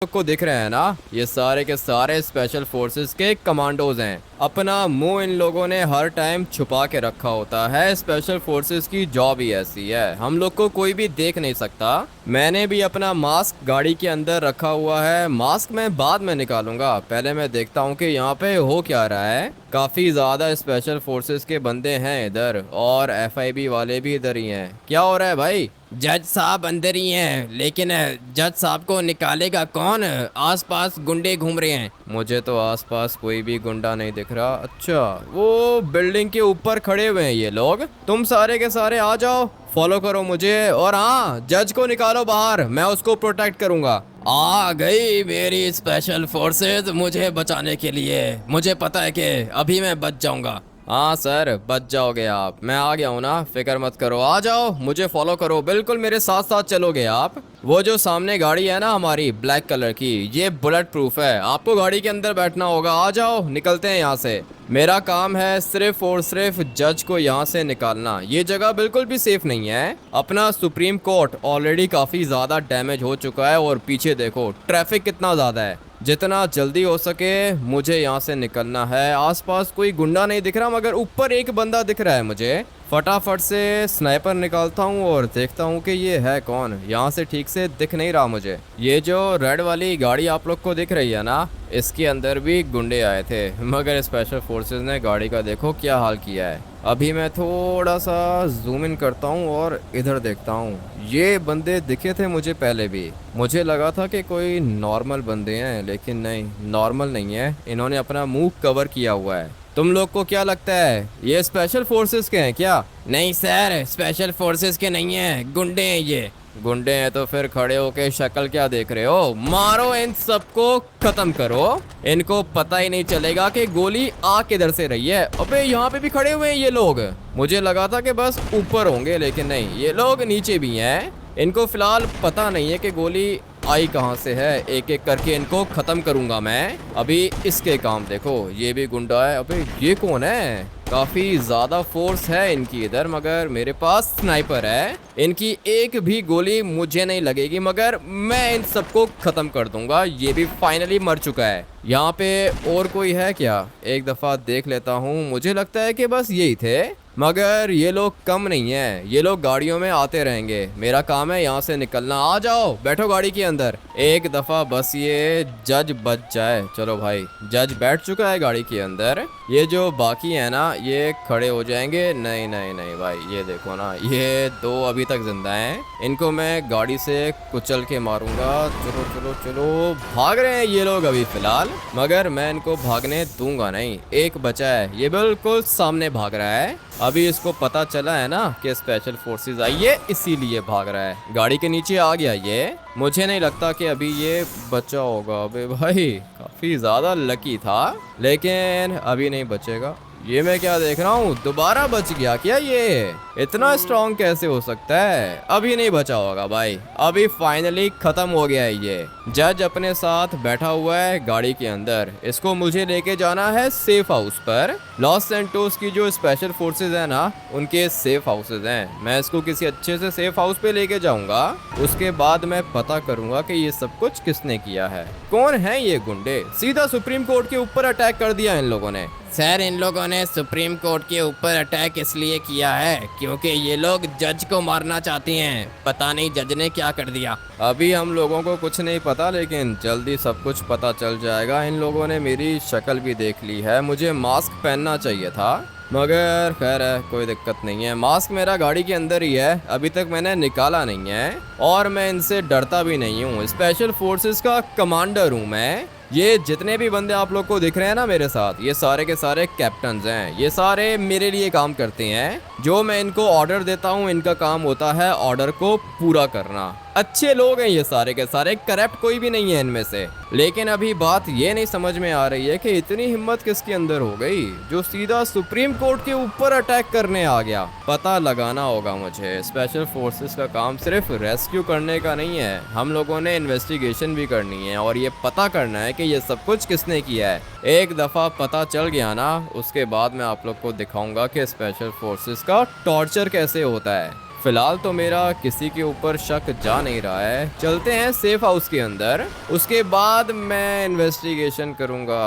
को दिख रहे हैं ना, ये सारे के सारे स्पेशल फोर्सेस के कमांडोज हैं। अपना मुंह इन लोगों ने हर टाइम छुपा के रखा होता है। स्पेशल फोर्सेस की जॉब ही ऐसी है, हम लोग को कोई भी देख नहीं सकता। मैंने भी अपना मास्क गाड़ी के अंदर रखा हुआ है। मास्क मैं बाद में निकालूंगा, पहले मैं देखता हूँ कि यहाँ पे हो क्या रहा है। काफी ज्यादा स्पेशल फोर्सेस के बंदे हैं इधर, और एफआईबी वाले भी इधर ही हैं। क्या हो रहा है भाई? जज साहब अंदर ही हैं, लेकिन जज साहब को निकालेगा कौन? आसपास गुंडे घूम रहे हैं। मुझे तो आसपास कोई भी गुंडा नहीं दिख रहा। अच्छा, वो बिल्डिंग के ऊपर खड़े हुए हैं ये लोग। तुम सारे के सारे आ जाओ, फॉलो करो मुझे, और हाँ, जज को निकालो बाहर, मैं उसको प्रोटेक्ट करूंगा। आ गई मेरी स्पेशल फोर्सेस मुझे बचाने के लिए। मुझे पता है कि अभी मैं बच जाऊंगा। हाँ सर, बच जाओगे आप, मैं आ गया हूँ ना, फिक्र मत करो। आ जाओ, मुझे फॉलो करो, बिल्कुल मेरे साथ साथ चलोगे आप। वो जो सामने गाड़ी है ना हमारी ब्लैक कलर की, ये बुलेट प्रूफ है, आपको गाड़ी के अंदर बैठना होगा। आ जाओ, निकलते हैं यहाँ से। मेरा काम है सिर्फ और सिर्फ जज को यहाँ से निकालना। ये जगह बिल्कुल भी सेफ नहीं है। अपना सुप्रीम कोर्ट ऑलरेडी काफी ज्यादा डैमेज हो चुका है, और पीछे देखो ट्रैफिक कितना ज्यादा है। जितना जल्दी हो सके मुझे यहाँ से निकलना है। आसपास कोई गुंडा नहीं दिख रहा, मगर ऊपर एक बंदा दिख रहा है मुझे। फटाफट से स्नाइपर निकालता हूँ और देखता हूँ कि ये है कौन। यहाँ से ठीक से दिख नहीं रहा मुझे। ये जो रेड वाली गाड़ी आप लोग को दिख रही है ना, इसके अंदर भी गुंडे आए थे, मगर स्पेशल फोर्सेस ने गाड़ी का देखो क्या हाल किया है। अभी मैं थोड़ा सा जूम इन करता हूँ और इधर देखता हूँ। ये बंदे दिखे थे मुझे पहले भी, मुझे लगा था कि कोई नॉर्मल बंदे हैं, लेकिन नहीं, नॉर्मल नहीं है। इन्होंने अपना मुंह कवर किया हुआ है। तुम लोग को क्या लगता है ये स्पेशल फोर्सेस के हैं क्या? नहीं सर, स्पेशल फोर्सेस के नहीं है, गुंडे हैं ये। गुंडे हैं तो फिर खड़े होके शक्ल क्या देख रहे हो? मारो, इन सबको खत्म करो। इनको पता ही नहीं चलेगा कि गोली आ किधर से रही है। अबे यहाँ पे भी खड़े हुए हैं ये लोग। मुझे लगा था कि बस ऊपर होंगे, लेकिन नहीं, ये लोग नीचे भी हैं। इनको फिलहाल पता नहीं है कि गोली आई कहाँ से है। एक एक करके इनको खत्म करूंगा मैं। अभी इसके काम देखो, ये भी गुंडा है। अबे ये कौन है? काफी ज्यादा फोर्स है इनकी इधर, मगर मेरे पास स्नाइपर है। इनकी एक भी गोली मुझे नहीं लगेगी, मगर मैं इन सबको खत्म कर दूंगा। ये भी फाइनली मर चुका है। यहाँ पे और कोई है क्या? एक दफा देख लेता हूँ। मुझे लगता है कि बस यही थे, मगर ये लोग कम नहीं है। ये लोग गाड़ियों में आते रहेंगे। मेरा काम है यहाँ से निकलना। आ जाओ, बैठो गाड़ी के अंदर। एक दफा बस ये जज बच जाए। चलो भाई, जज बैठ चुका है गाड़ी के अंदर। ये जो बाकी है ना, ये खड़े हो जाएंगे। नहीं नहीं नहीं भाई, ये देखो ना, ये दो अभी तक जिंदा हैं। इनको मैं गाड़ी से कुचल के मारूंगा। चलो चलो चलो, भाग रहे हैं ये लोग अभी फिलहाल, मगर मैं इनको भागने दूंगा नहीं। एक बचा है, ये बिल्कुल सामने भाग रहा है। अभी इसको पता चला है ना कि स्पेशल फोर्सेस आई है, इसीलिए भाग रहा है। गाड़ी के नीचे आ गया ये। मुझे नहीं लगता कि अभी ये बचा होगा। अबे भाई, काफी ज्यादा लकी था, लेकिन अभी नहीं बचेगा। ये मैं क्या देख रहा हूँ, दोबारा बच गया क्या? ये इतना स्ट्रॉन्ग कैसे हो सकता है? अभी नहीं बचा होगा भाई, अभी फाइनली खत्म हो गया है ये। जज अपने साथ बैठा हुआ है गाड़ी के अंदर। इसको मुझे लेके जाना है सेफ हाउस पर। लॉस सैंटोस की जो स्पेशल फोर्सेज है ना, उनके सेफ हाउसेज हैं। मैं इसको किसी अच्छे से सेफ हाउस पे लेके जाऊंगा। उसके बाद मैं पता करूंगा कि ये सब कुछ किसने किया है, कौन है ये गुंडे। सीधा सुप्रीम कोर्ट के ऊपर अटैक कर दिया इन लोगों ने। सर, इन लोगों ने सुप्रीम कोर्ट के ऊपर अटैक इसलिए किया है क्योंकि ये लोग जज को मारना चाहते हैं। पता नहीं जज ने क्या कर दिया। अभी हम लोगों को कुछ नहीं पता, लेकिन जल्दी सब कुछ पता चल जाएगा। इन लोगों ने मेरी शक्ल भी देख ली है। मुझे मास्क पहनना चाहिए था, मगर खैर है, कोई दिक्कत नहीं है। मास्क मेरा गाड़ी के अंदर ही है, अभी तक मैंने निकाला नहीं है, और मैं इनसे डरता भी नहीं हूँ। स्पेशल फोर्सेस का कमांडर हूँ मैं। ये जितने भी बंदे आप लोग को दिख रहे हैं ना मेरे साथ, ये सारे के सारे कैप्टन्स हैं। ये सारे मेरे लिए काम करते हैं। जो मैं इनको ऑर्डर देता हूँ, इनका काम होता है ऑर्डर को पूरा करना। अच्छे लोग हैं ये सारे के सारे, करप्ट कोई भी नहीं है इनमें से। लेकिन अभी बात ये नहीं समझ में आ रही है कि इतनी हिम्मत किसके अंदर हो गई जो सीधा सुप्रीम कोर्ट के ऊपर अटैक करने आ गया। पता लगाना होगा मुझे। स्पेशल फोर्सेस का काम सिर्फ रेस्क्यू करने का नहीं है, हम लोगों ने इन्वेस्टिगेशन भी करनी है, और ये पता करना है कि ये सब कुछ किसने किया है। एक दफा पता चल गया ना, उसके बाद मैं आप लोग को दिखाऊंगा कि स्पेशल फोर्सेस का टॉर्चर कैसे होता है। फिलहाल तो मेरा किसी के ऊपर शक जा नहीं रहा है। चलते हैं सेफ हाउस के अंदर, उसके बाद मैं इन्वेस्टिगेशन करूंगा।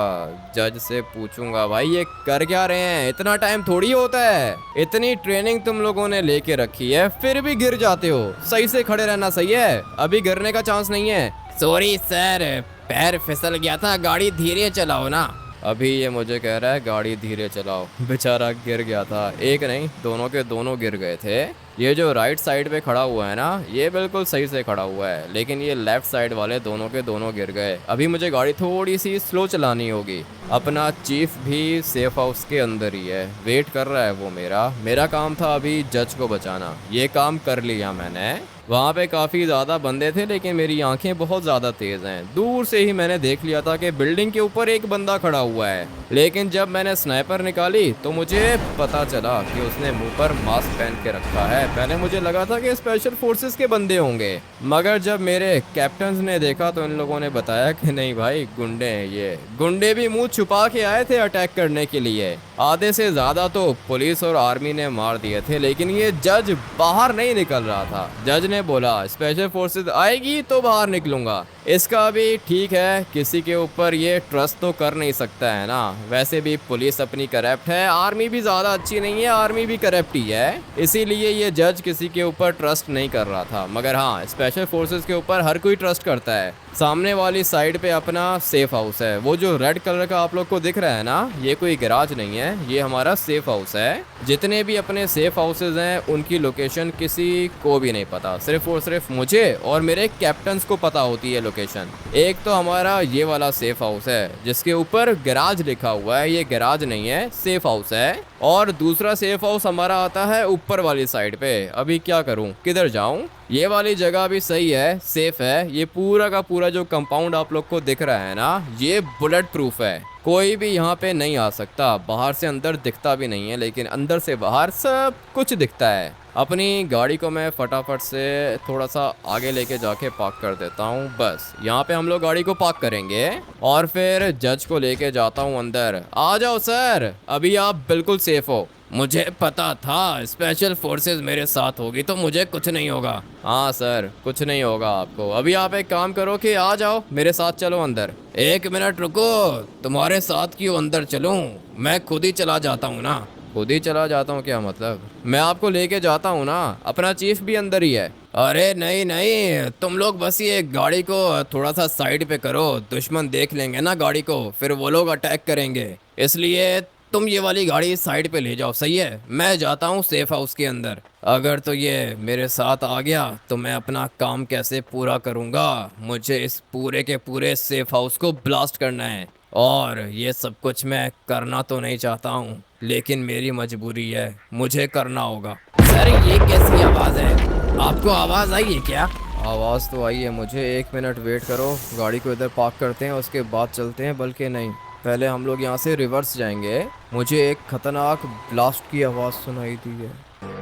जज से पूछूंगा भाई ये कर क्या रहे हैं, इतना टाइम थोड़ी होता है, इतनी ट्रेनिंग तुम लोगों ने लेके रखी है फिर भी गिर जाते हो, सही से खड़े रहना सही है, अभी गिरने का चांस नहीं है। सॉरी सर, पैर फिसल गया था, गाड़ी धीरे चलाओ ना। अभी ये मुझे कह रहा है गाड़ी धीरे चलाओ, बेचारा गिर गया था, एक नहीं दोनों के दोनों गिर गए थे। ये जो राइट साइड पे खड़ा हुआ है ना, ये बिल्कुल सही से खड़ा हुआ है, लेकिन ये लेफ्ट साइड वाले दोनों के दोनों गिर गए। अभी मुझे गाड़ी थोड़ी सी स्लो चलानी होगी। अपना चीफ भी सेफ हाउस के अंदर ही है, वेट कर रहा है वो मेरा काम था अभी जज को बचाना, ये काम कर लिया मैंने। वहाँ पे काफ़ी ज़्यादा बंदे थे लेकिन मेरी आंखें बहुत ज़्यादा तेज़ हैं, दूर से ही मैंने देख लिया था कि बिल्डिंग के ऊपर एक बंदा खड़ा हुआ है, लेकिन जब मैंने स्नाइपर निकाली तो मुझे पता चला कि उसने मुंह पर मास्क पहन के रखा है। पहले मुझे लगा था कि स्पेशल फोर्सेस के बंदे होंगे, मगर जब मेरे कैप्टन ने देखा तो इन लोगों ने बताया कि नहीं भाई गुंडे हैं। ये गुंडे भी मुंह छुपा के आए थे अटैक करने के लिए। आधे से ज़्यादा तो पुलिस और आर्मी ने मार दिए थे, लेकिन ये जज बाहर नहीं निकल रहा था। जज ने बोला स्पेशल फोर्सेस आएगी तो बाहर निकलूंगा। इसका भी ठीक है, किसी के ऊपर ये ट्रस्ट तो कर नहीं सकता है ना। वैसे भी पुलिस अपनी करप्ट है, आर्मी भी ज़्यादा अच्छी नहीं है, आर्मी भी करप्ट ही है, इसीलिए ये जज किसी के ऊपर ट्रस्ट नहीं कर रहा था। मगर हाँ, स्पेशल फोर्सेस के ऊपर हर कोई ट्रस्ट करता है। सामने वाली साइड पे अपना सेफ हाउस है, वो जो रेड कलर का आप लोग को दिख रहा है ना, ये कोई गैराज नहीं है, ये हमारा सेफ हाउस है। जितने भी अपने सेफ हाउसेज हैं उनकी लोकेशन किसी को भी नहीं पता, सिर्फ और सिर्फ मुझे और मेरे कैप्टन्स को पता होती है लोकेशन। एक तो हमारा ये वाला सेफ हाउस है जिसके ऊपर गैराज लिखा हुआ है, ये गैराज नहीं है सेफ हाउस है। और दूसरा सेफ हाउस हमारा आता है ऊपर वाली साइड पे। अभी क्या करूं, किधर जाऊं? ये वाली जगह भी सही है, सेफ है। ये पूरा का पूरा जो कंपाउंड आप लोग को दिख रहा है ना, ये बुलेट प्रूफ है, कोई भी यहाँ पे नहीं आ सकता। बाहर से अंदर दिखता भी नहीं है, लेकिन अंदर से बाहर सब कुछ दिखता है। अपनी गाड़ी को मैं फटाफट से थोड़ा सा आगे लेके जाके पार्क कर देता हूँ। बस यहाँ पे हम लोग गाड़ी को पार्क करेंगे और फिर जज को लेके जाता हूँ अंदर। आ जाओ सर, अभी आप बिल्कुल सेफ हो। मुझे पता था स्पेशल फोर्सेस मेरे साथ होगी तो मुझे कुछ नहीं होगा। हाँ सर, कुछ नहीं होगा आपको। अभी आप एक काम करो कि आ जाओ मेरे साथ, चलो अंदर। एक मिनट रुको, तुम्हारे साथ क्यों अंदर चलूं? मैं खुद ही चला जाता हूँ ना। खुद ही चला जाता हूँ क्या मतलब? मैं आपको लेके जाता हूँ ना, अपना चीफ भी अंदर ही है। अरे नहीं नहीं, तुम लोग बस ये गाड़ी को थोड़ा सा साइड पे करो, दुश्मन देख लेंगे ना गाड़ी को, फिर वो लोग अटैक करेंगे, इसलिए तुम ये वाली गाड़ी साइड पे ले जाओ, सही है? मैं जाता हूँ सेफ हाउस के अंदर। अगर तो ये मेरे साथ आ गया तो मैं अपना काम कैसे पूरा करूँगा? मुझे इस पूरे के पूरे सेफ हाउस को ब्लास्ट करना है, और ये सब कुछ मैं करना तो नहीं चाहता हूँ, लेकिन मेरी मजबूरी है, मुझे करना होगा। सर ये कैसी आवाज़ है? आपको आवाज़ आई है क्या? आवाज़ तो आई है मुझे, 1 मिनट वेट करो, गाड़ी को इधर पार्क करते हैं उसके बाद चलते हैं। बल्कि नहीं, पहले हम लोग यहाँ से रिवर्स जाएंगे। मुझे एक खतरनाक ब्लास्ट की आवाज़ सुनाई दी है।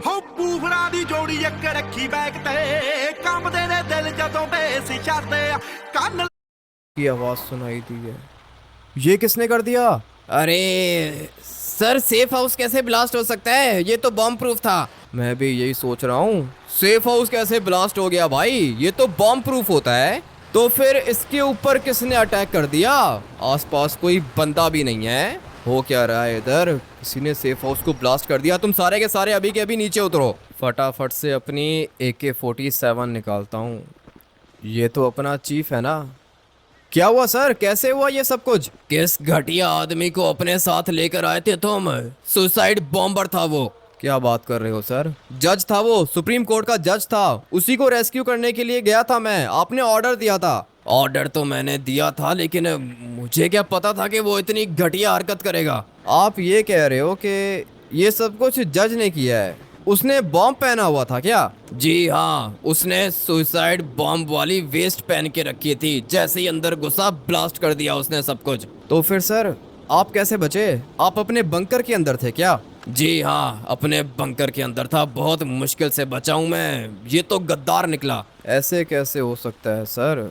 ਹੋ ਬੂਹੜਾ ਦੀ ਜੋੜੀ ਇੱਕ ਰੱਖੀ ਬੈਗ ਤੇ ਕੰਬਦੇ ਨੇ ਦਿਲ ਜਦੋਂ ਬੇਸ ਛੱਡਦੇ ਆ ਕੰਨ की आवाज़ सुनाई दी है। ये किसने कर दिया? अरे सर, सेफ हाउस कैसे ब्लास्ट हो सकता है? ये तो बॉम्ब प्रूफ था। मैं भी यही सोच रहा हूँ, सेफ हाउस कैसे ब्लास्ट हो गया भाई? ये तो बॉम्ब प्रूफ होता है, तो फिर इसके ऊपर किसने अटैक कर दिया? आसपास कोई बंदा भी नहीं है, हो क्या रहा है इधर? किसी ने सेफ हाउस को ब्लास्ट कर दिया। तुम सारे के सारे अभी के अभी नीचे उतरो। फटाफट से अपनी AK-47 निकालता हूँ। ये तो अपना चीफ है ना? क्या हुआ सर, कैसे हुआ ये सब कुछ? किस घटिया आदमी को अपने साथ लेकर आए थे तुम? सुसाइड बॉम्बर था वो। क्या बात कर रहे हो सर? जज था वो, सुप्रीम कोर्ट का जज था, उसी को रेस्क्यू करने के लिए गया था मैं। आपने ऑर्डर दिया था। ऑर्डर तो मैंने दिया था, लेकिन मुझे क्या पता था कि वो इतनी घटिया हरकत करेगा। आप ये कह रहे हो कि ये सब कुछ जज ने किया है? उसने बॉम्ब पहना हुआ था क्या? जी हाँ, उसने सुसाइड बॉम्ब वाली वेस्ट पहन के रखी थी, जैसे ही अंदर घुसा ब्लास्ट कर दिया उसने सब कुछ। तो फिर सर आप कैसे बचे? आप अपने बंकर के अंदर थे क्या? जी हाँ, अपने बंकर के अंदर था, बहुत मुश्किल से बचा हूँ मैं। ये तो गद्दार निकला। ऐसे कैसे हो सकता है सर?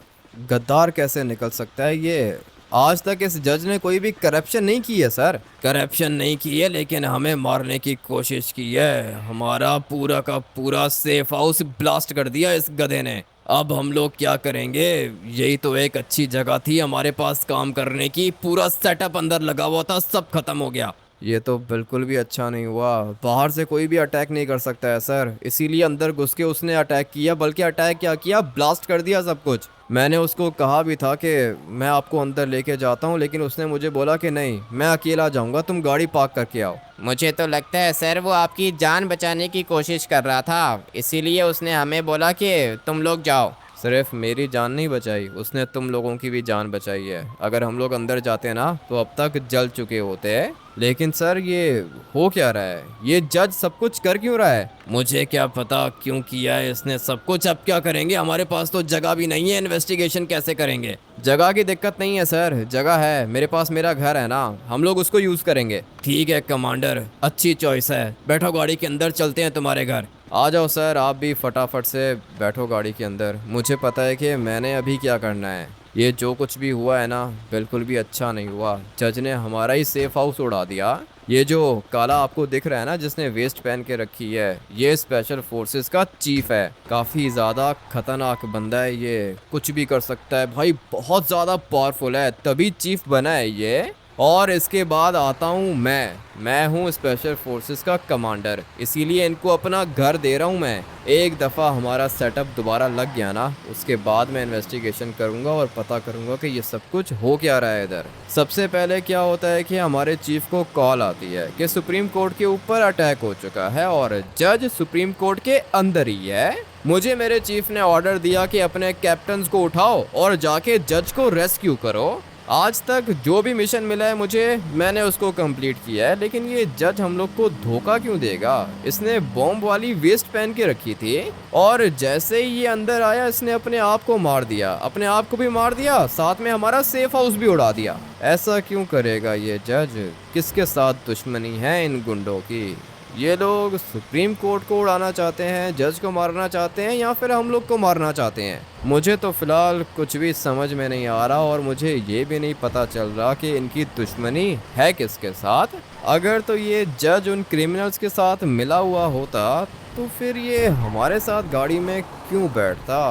गद्दार कैसे निकल सकता है? ये आज तक इस जज ने कोई भी करप्शन नहीं की है सर। करप्शन नहीं की है, लेकिन हमें मारने की कोशिश की है। हमारा पूरा का पूरा सेफ हाउस ब्लास्ट कर दिया इस गधे ने। अब हम लोग क्या करेंगे? यही तो एक अच्छी जगह थी हमारे पास काम करने की। पूरा सेटअप अंदर लगा हुआ था, सब खत्म हो गया। ये तो बिल्कुल भी अच्छा नहीं हुआ। बाहर से कोई भी अटैक नहीं कर सकता है सर, इसीलिए अंदर घुस के उसने अटैक किया। बल्कि अटैक क्या किया, ब्लास्ट कर दिया सब कुछ। मैंने उसको कहा भी था कि मैं आपको अंदर लेके जाता हूँ, लेकिन उसने मुझे बोला कि नहीं, मैं अकेला जाऊँगा, तुम गाड़ी पार्क करके आओ। मुझे तो लगता है सर वो आपकी जान बचाने की कोशिश कर रहा था, इसीलिए उसने हमें बोला कि तुम लोग जाओ। सिर्फ मेरी जान नहीं बचाई, उसने तुम लोगों की भी जान बचाई है। अगर हम लोग अंदर जाते ना तो अब तक जल चुके होते हैं। लेकिन सर ये हो क्या रहा है, ये जज सब कुछ कर क्यों रहा है? मुझे क्या पता क्यों किया है इसने सब कुछ। अब क्या करेंगे, हमारे पास तो जगह भी नहीं है, इन्वेस्टिगेशन कैसे करेंगे? जगह की दिक्कत नहीं है सर, जगह है मेरे पास, मेरा घर है ना, हम लोग उसको यूज़ करेंगे। ठीक है कमांडर, अच्छी चॉइस है। बैठो गाड़ी के अंदर, चलते हैं तुम्हारे घर। आ जाओ सर, आप भी फटाफट से बैठो गाड़ी के अंदर। मुझे पता है कि मैंने अभी क्या करना है। ये जो कुछ भी हुआ है ना, बिल्कुल भी अच्छा नहीं हुआ। जज ने हमारा ही सेफ हाउस उड़ा दिया। ये जो काला आपको दिख रहा है ना, जिसने वेस्ट पहन के रखी है, ये स्पेशल फोर्सेस का चीफ है। काफ़ी ज़्यादा खतरनाक बंदा है ये, कुछ भी कर सकता है भाई, बहुत ज़्यादा पावरफुल है, तभी चीफ बना है ये। और इसके बाद आता हूँ मैं हूँ स्पेशल फोर्सेस का कमांडर, इसीलिए इनको अपना घर दे रहा हूँ मैं। एक दफ़ा हमारा सेटअप दोबारा लग गया ना, उसके बाद मैं इन्वेस्टिगेशन करूँगा और पता करूँगा कि ये सब कुछ हो क्या रहा है इधर। सबसे पहले क्या होता है कि हमारे चीफ को कॉल आती है कि सुप्रीम कोर्ट के ऊपर अटैक हो चुका है और जज सुप्रीम कोर्ट के अंदर ही है। मुझे मेरे चीफ ने ऑर्डर दिया कि अपने कैप्टन्स को उठाओ और जाके जज को रेस्क्यू करो। आज तक जो भी मिशन मिला है मुझे, मैंने उसको कंप्लीट किया है। लेकिन ये जज हम लोग को धोखा क्यों देगा? इसने बॉम्ब वाली वेस्ट पहन के रखी थी और जैसे ही ये अंदर आया इसने अपने आप को मार दिया, अपने आप को भी मार दिया, साथ में हमारा सेफ हाउस भी उड़ा दिया। ऐसा क्यों करेगा ये जज? किसके साथ दुश्मनी है इन गुंडों की? ये लोग सुप्रीम कोर्ट को उड़ाना चाहते हैं, जज को मारना चाहते हैं, या फिर हम लोग को मारना चाहते हैं? मुझे तो फिलहाल कुछ भी समझ में नहीं आ रहा और मुझे ये भी नहीं पता चल रहा कि इनकी दुश्मनी है किसके साथ। अगर तो ये जज उन क्रिमिनल्स के साथ मिला हुआ होता तो फिर ये हमारे साथ गाड़ी में क्यों बैठता?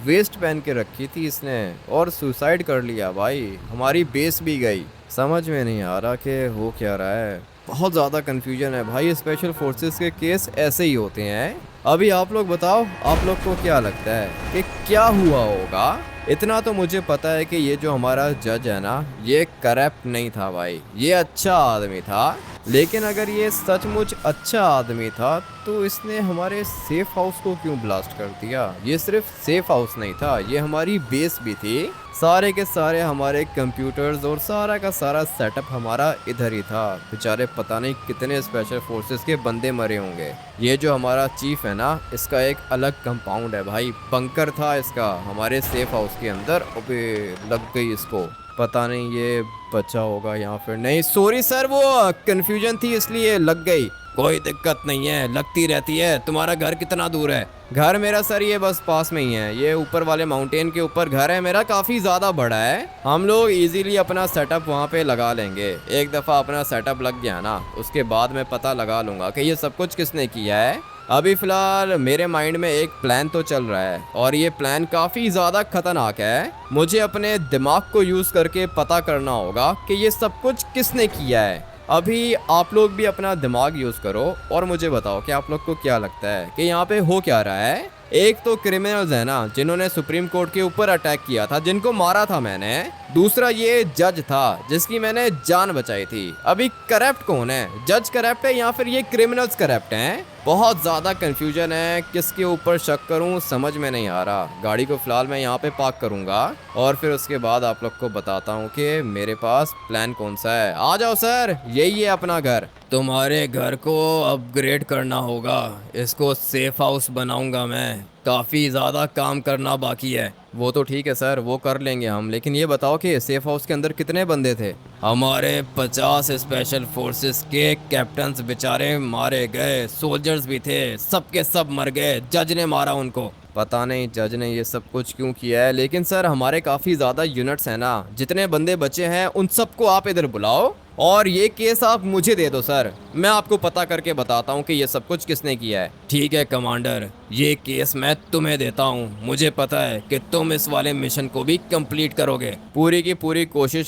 वेस्ट पहन के रखी थी इसने और सुसाइड कर लिया भाई, हमारी बेस भी गई। समझ में नहीं आ रहा कि हो क्या रहा है, बहुत ज़्यादा कंफ्यूजन है भाई। स्पेशल फोर्सेस के केस ऐसे ही होते हैं। अभी आप लोग बताओ, आप लोग को क्या लगता है कि क्या हुआ होगा? इतना तो मुझे पता है कि ये जो हमारा जज है ना, ये करप्ट नहीं था भाई, ये अच्छा आदमी था। लेकिन अगर ये सचमुच अच्छा आदमी था तो इसने हमारे सेफ हाउस को क्यों ब्लास्ट कर दिया? ये सिर्फ सेफ हाउस नहीं था, ये हमारी बेस भी थी। सारे के सारे हमारे कंप्यूटर्स और सारा का सारा सेटअप हमारा इधर ही था। बेचारे पता नहीं कितने स्पेशल फोर्सेस के बंदे मरे होंगे। ये जो हमारा चीफ है ना, इसका एक अलग कंपाउंड है भाई, बंकर था इसका हमारे सेफ हाउस के अंदर। अबे लग गई इसको, पता नहीं ये बचा होगा या फिर नहीं। सॉरी सर, वो कंफ्यूजन थी इसलिए लग गई। कोई दिक्कत नहीं है, लगती रहती है। तुम्हारा घर कितना दूर है? घर मेरा सर ये बस पास में ही है, ये ऊपर वाले माउंटेन के ऊपर घर है मेरा, काफ़ी ज़्यादा बड़ा है। हम लोग इजीली अपना सेटअप वहाँ पे लगा लेंगे। एक दफ़ा अपना सेटअप लग गया ना, उसके बाद मैं पता लगा लूँगा कि ये सब कुछ किसने किया है। अभी फ़िलहाल मेरे माइंड में एक प्लान तो चल रहा है और ये प्लान काफ़ी ज़्यादा खतरनाक है। मुझे अपने दिमाग को यूज़ करके पता करना होगा कि ये सब कुछ किसने किया है। अभी आप लोग भी अपना दिमाग यूज़ करो और मुझे बताओ कि आप लोग को क्या लगता है कि यहाँ पे हो क्या रहा है। एक तो क्रिमिनल्स है ना, जिन्होंने सुप्रीम कोर्ट के ऊपर अटैक किया था, जिनको मारा था मैंने। दूसरा ये जज था जिसकी मैंने जान बचाई थी। अभी करप्ट कौन है? जज करप्ट है या फिर ये क्रिमिनल्स करप्ट हैं? बहुत ज़्यादा कंफ्यूजन है, किसके ऊपर शक करूं समझ में नहीं आ रहा। गाड़ी को फ़िलहाल मैं यहाँ पे पार्क करूँगा और फिर उसके बाद आप लोग को बताता हूँ कि मेरे पास प्लान कौन सा है। आ जाओ सर, यही है अपना घर। तुम्हारे घर को अपग्रेड करना होगा, इसको सेफ हाउस बनाऊंगा मैं। काफ़ी ज़्यादा काम करना बाकी है। वो तो ठीक है सर, वो कर लेंगे हम, लेकिन ये बताओ कि सेफ हाउस के अंदर कितने बंदे थे? हमारे 50 स्पेशल फोर्सेस के कैप्टन्स बेचारे मारे गए, सोल्जर्स भी थे, सब के सब मर गए, जज ने मारा उनको। पता नहीं जज ने ये सब कुछ क्यों किया है, लेकिन सर हमारे काफ़ी ज़्यादा यूनिट्स हैं ना, जितने बंदे बचे हैं उन सबको आप इधर बुलाओ और ये केस आप मुझे दे दो सर। मैं आपको पता करके बताता हूँ कि ये सब कुछ किसने किया है। ठीक है कमांडर, ये केस मैं तुम्हें देता हूँ। मुझे पता है कि तुम इस वाले मिशन को भी कंप्लीट करोगे। पूरी की पूरी कोशिश